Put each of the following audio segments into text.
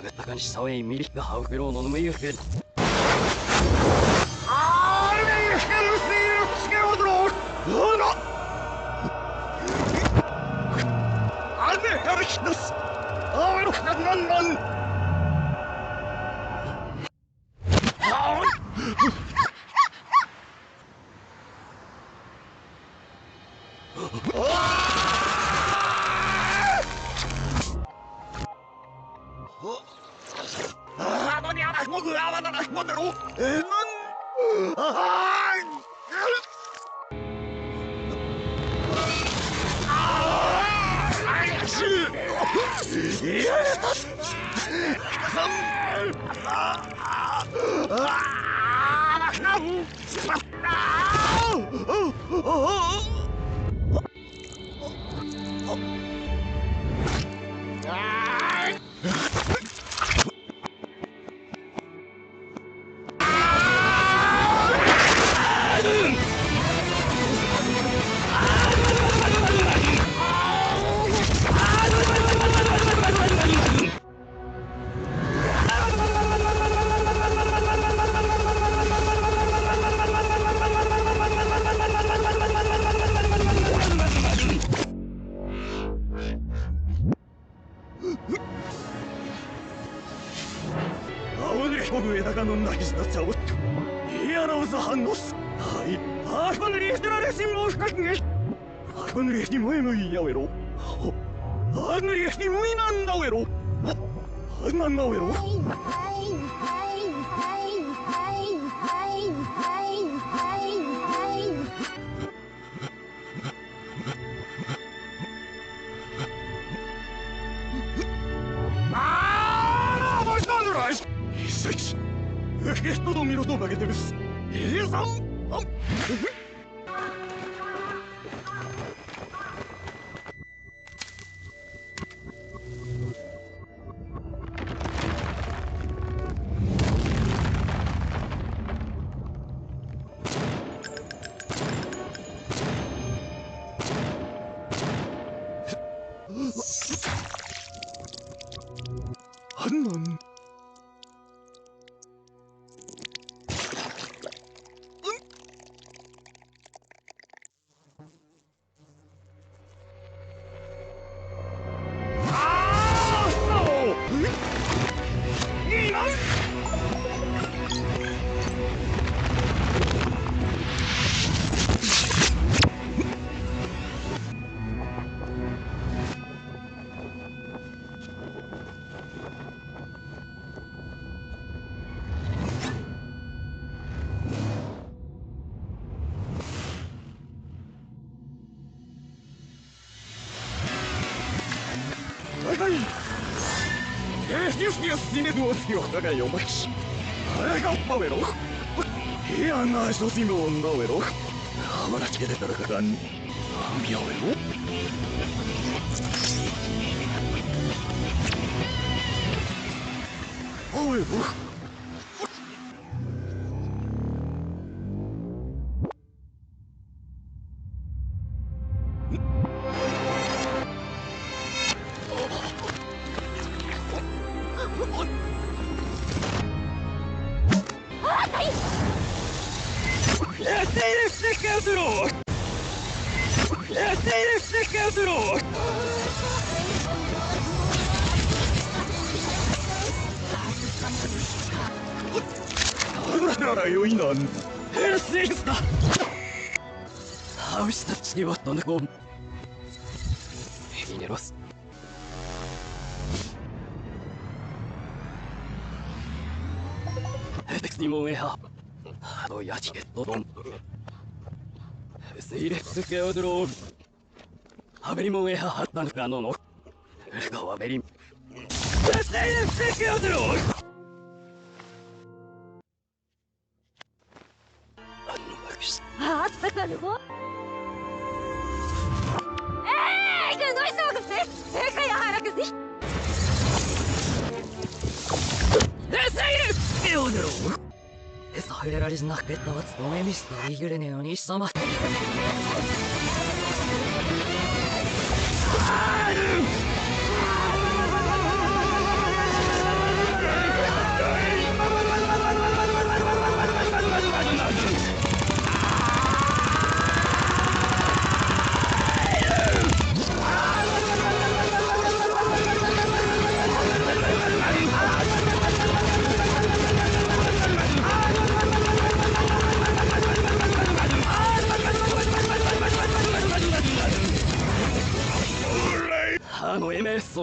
Agatakan sawe milik ga haukero no nume yuken.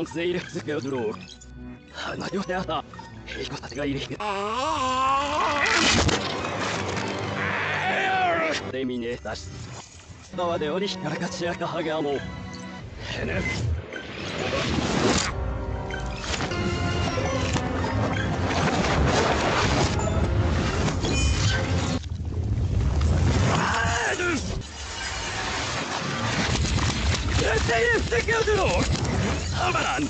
sonst sehe ich es gedroht. Na, du Theater. Ich muss das gleich. Demine, das. Da der Ori, Karakatsia, Hagamo. Henne. Hamaran!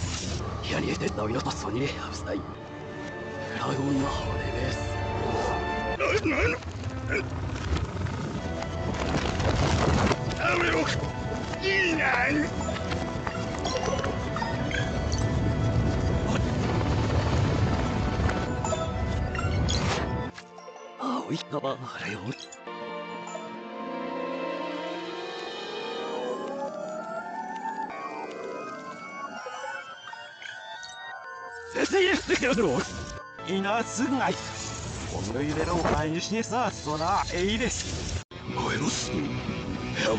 Hier nicht der Neue das Sonne aus sei. Dragon nach Nein! Auruk! Nein! Ah, ich aber Leon.稲すぐないこの揺れるを前にしてさそらえいです声のすん部屋も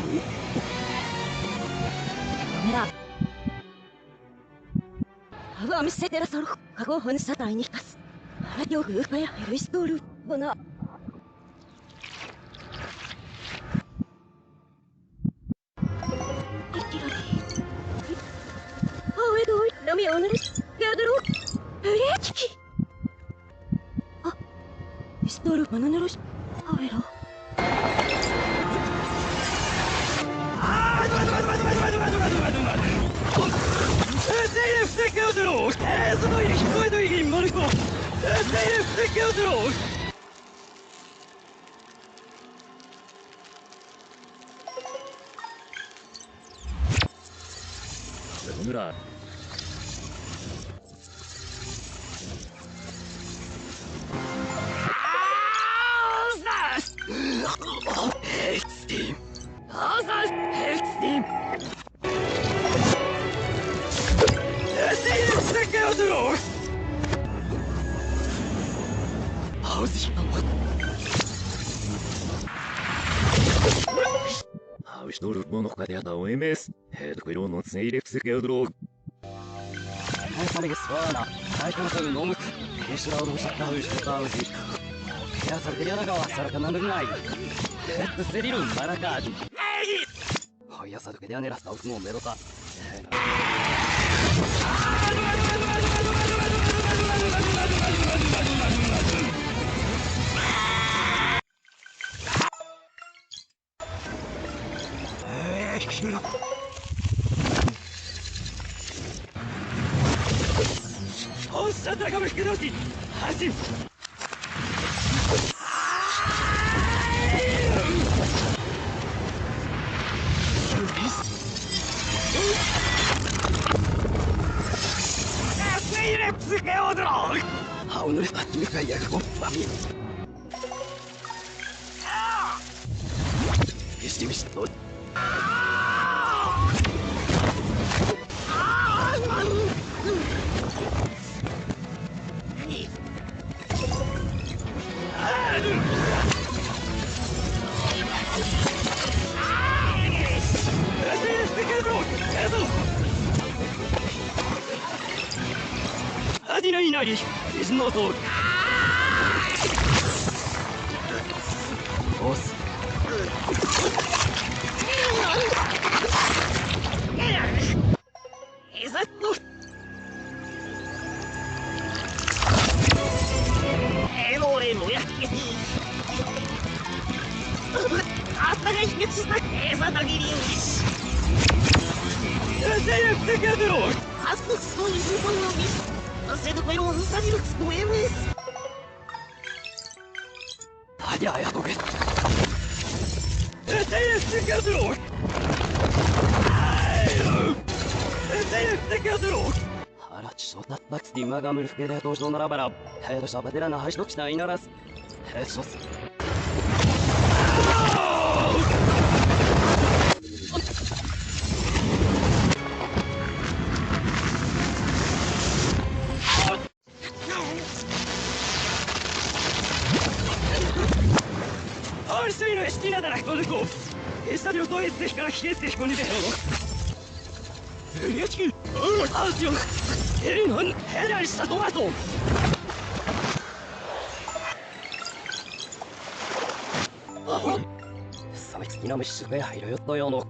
ダメだ하고 세대라 서로 하고 혼사 다니까 라디오 그거야 리스토르 보나 아왜도 너미 오늘 야드로 에레키키 아 리스토르 바나나로 아왜로 누나 Hexteam! Hexteam! Estou bom no cadê da OMS? É do Quirón, não sei se é o drogo. Essa é Swana. Ai, como eu não me. Deixa eu não sacar o estado de. Essa criança não vai sacar nada mais. É sério, Maracade. Olha essa do que deu nela, está o último medo tá. Nossa, dragão esquerdo! Assim! 오늘 아침에 야구 밤이 열심히 또 아디나 이나리 이즈노도 보스 이즈노 에로레 모야키니 아빠가 이겼어 에사다기리우시 세이프테게드로 아스 소니 부모노미 Sendo que não sabe o que é isso. Olha, é a coisa. É esse que é o drogo. É esse que é o drogo. Arachi só tá bax de magamur que é do na rabara. É do sabadeira na hash do que está aí na ras. É só. Esta de eu tô esse cara que esse esconde de rolo. 아주 이는 해랄사 도와도そいつになむしがやいろよとよの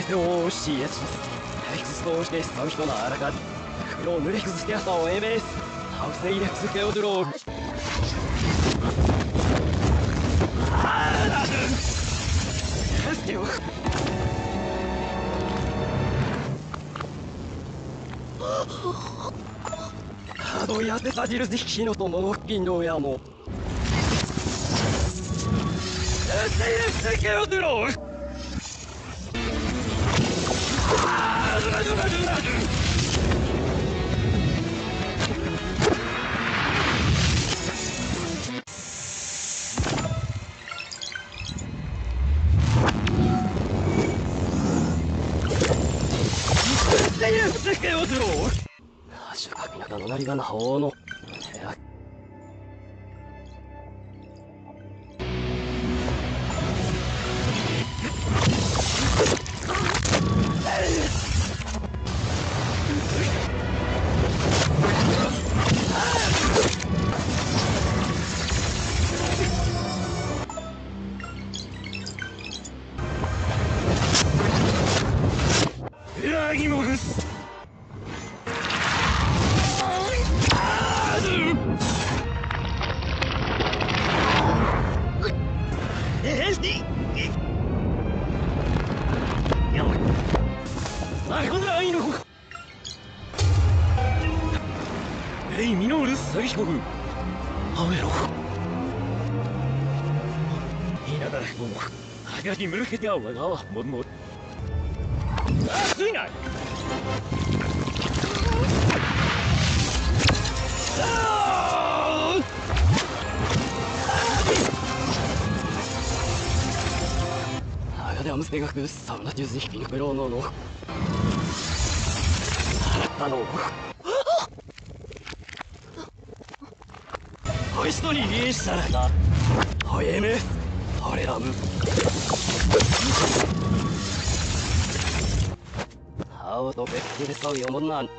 よしやしヘクスとしてその人のあらか黒を塗り崩してやったをエメスハウスイレクスケオドロー助けよ角やってさじる火のとも金のやも助けよドロー主書きながのなりがなほうの裏切もぐすミノール詐欺被告ハメロいながらもあがきむるけてはわがもんも熱いないあがでは娘がくサウナジュース引き抜くろうのおいしとにリーしたらなおいエム俺らむ青と別気でそういうもんなん